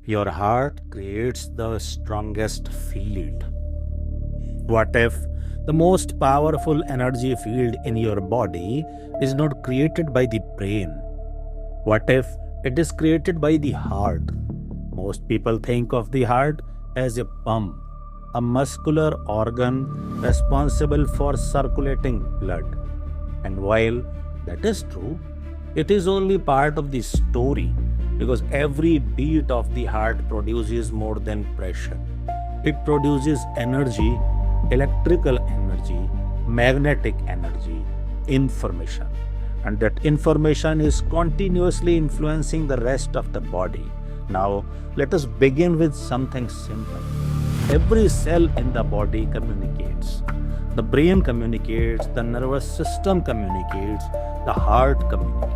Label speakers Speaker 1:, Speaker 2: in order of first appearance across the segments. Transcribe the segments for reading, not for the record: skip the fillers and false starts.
Speaker 1: Your heart creates the strongest field. What if the most powerful energy field in your body is not created by the brain? What if it is created by the heart? Most people think of the heart as a pump, a muscular organ responsible for circulating blood. And while that is true, it is only part of the story because every beat of the heart produces more than pressure. It produces energy, electrical energy, magnetic energy, information. And that information is continuously influencing the rest of the body. Now, let us begin with something simple. Every cell in the body communicates. The brain communicates, the nervous system communicates, the heart communicates.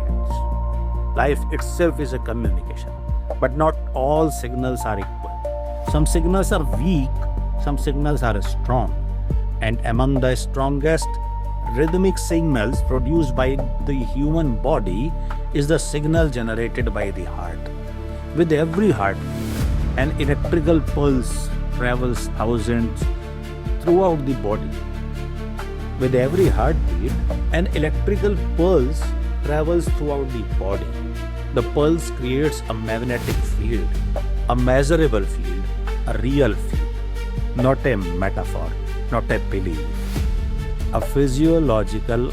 Speaker 1: Life itself is a communication, but not all signals are equal. Some signals are weak, some signals are strong. And among the strongest rhythmic signals produced by the human body is the signal generated by the heart. With every heartbeat, an electrical pulse travels thousands throughout the body. With every heartbeat, an electrical pulse travels throughout the body. The pulse creates a magnetic field, a measurable field, a real field, not a metaphor, not a belief, a physiological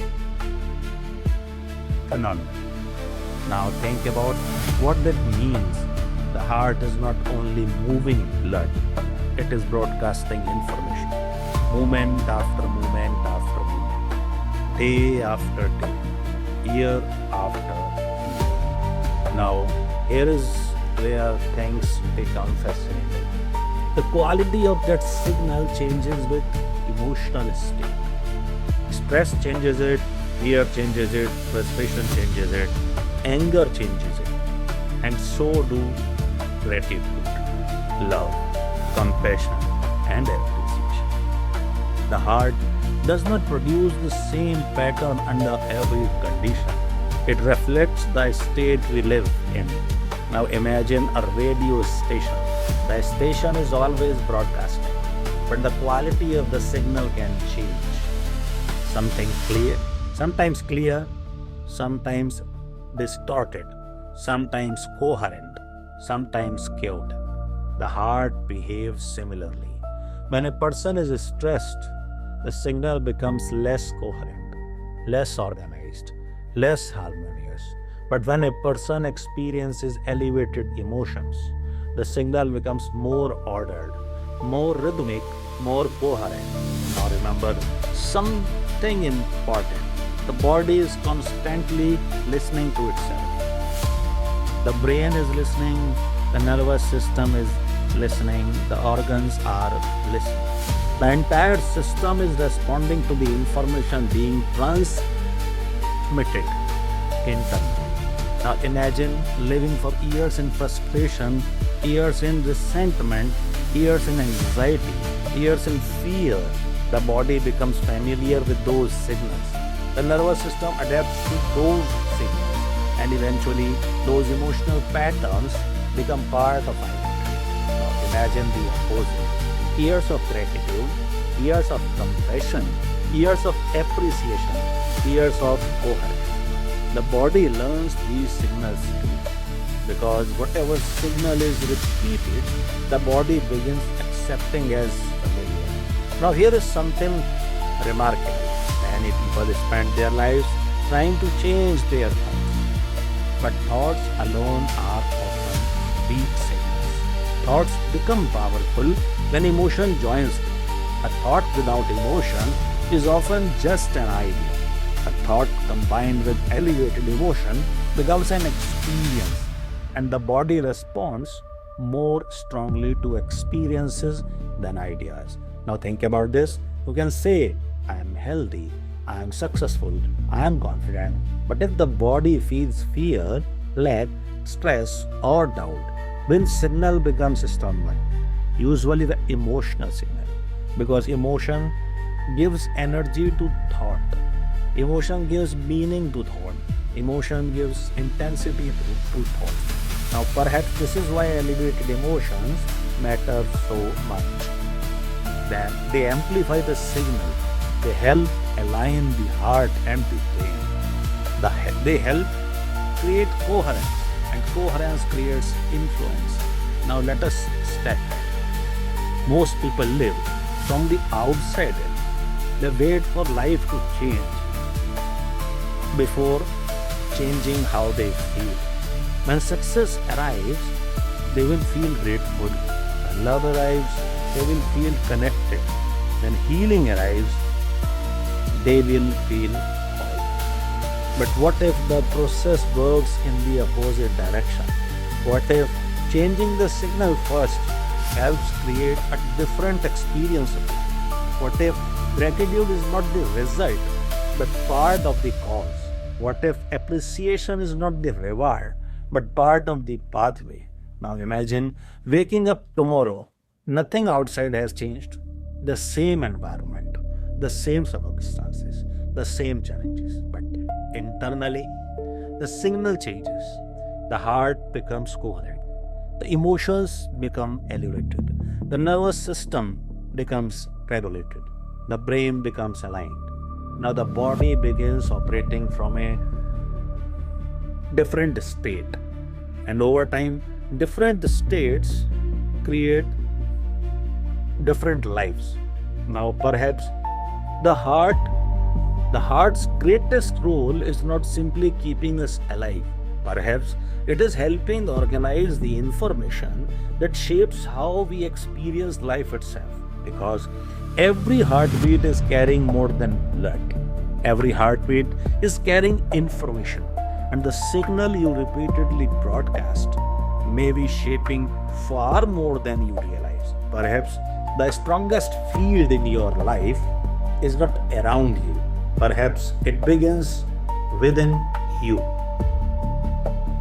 Speaker 1: phenomenon. Now think about what that means. The heart is not only moving blood, it is broadcasting information, moment after moment after moment, day after day, year after year. Now, here is where things become fascinating. The quality of that signal changes with emotional state. Stress changes it, fear changes it, frustration changes it, anger changes it, and so do gratitude, love, compassion, and appreciation. The heart does not produce the same pattern under every condition. It reflects the state we live in. Now imagine a radio station. The station is always broadcasting, but the quality of the signal can change. Sometimes clear, sometimes distorted, sometimes coherent, sometimes chaotic. The heart behaves similarly. When a person is stressed, the signal becomes less coherent, less organized, less harmonious. But when a person experiences elevated emotions, the signal becomes more ordered, more rhythmic, more coherent. Now remember something important. The body is constantly listening to itself. The brain is listening, the nervous system is listening, the organs are listening. The entire system is responding to the information being transmitted internally. Now imagine living for years in frustration, years in resentment, years in anxiety, years in fear. The body becomes familiar with those signals. The nervous system adapts to those signals, and eventually those emotional patterns become part of identity. Now imagine the opposite. Years of gratitude, years of compassion, years of appreciation, years of coherence. The body learns these signals too, because whatever signal is repeated, the body begins accepting as familiar. Now here is something remarkable. Many people spend their lives trying to change their thoughts, but thoughts alone are often weak signals. Thoughts become powerful when emotion joins them. A thought without emotion is often just an idea. A thought combined with elevated emotion becomes an experience, and the body responds more strongly to experiences than ideas. Now think about this. You can say, I am healthy, I am successful, I am confident. But if the body feels fear, lack, stress, or doubt, which signal becomes stronger? Usually the emotional signal, because emotion gives energy to thought. Emotion gives meaning to thought. Emotion gives intensity to thought. Now, perhaps this is why elevated emotions matter so much. That they amplify the signal, they help align the heart and the brain. They help create coherence, and coherence creates influence. Now, let us step back. Most people live from the outside in. They wait for life to change before changing how they feel. When success arrives, they will feel grateful. When love arrives, they will feel connected. When healing arrives, they will feel whole. But what if the process works in the opposite direction? What if changing the signal first helps create a different experience of it? What if gratitude is not the result but part of the cause? What if appreciation is not the reward but part of the pathway? Now imagine waking up tomorrow. Nothing outside has changed. The same environment, the same circumstances, the same challenges. But internally, the signal changes. The heart becomes coherent. The emotions become elevated. The nervous system becomes regulated. The brain becomes aligned. Now the body begins operating from a different state. And over time, different states create different lives. Now perhaps the heart's greatest role is not simply keeping us alive. Perhaps it is helping organize the information that shapes how we experience life itself. Because every heartbeat is carrying more than blood. Every heartbeat is carrying information. And the signal you repeatedly broadcast may be shaping far more than you realize. Perhaps the strongest field in your life is not around you. Perhaps it begins within you.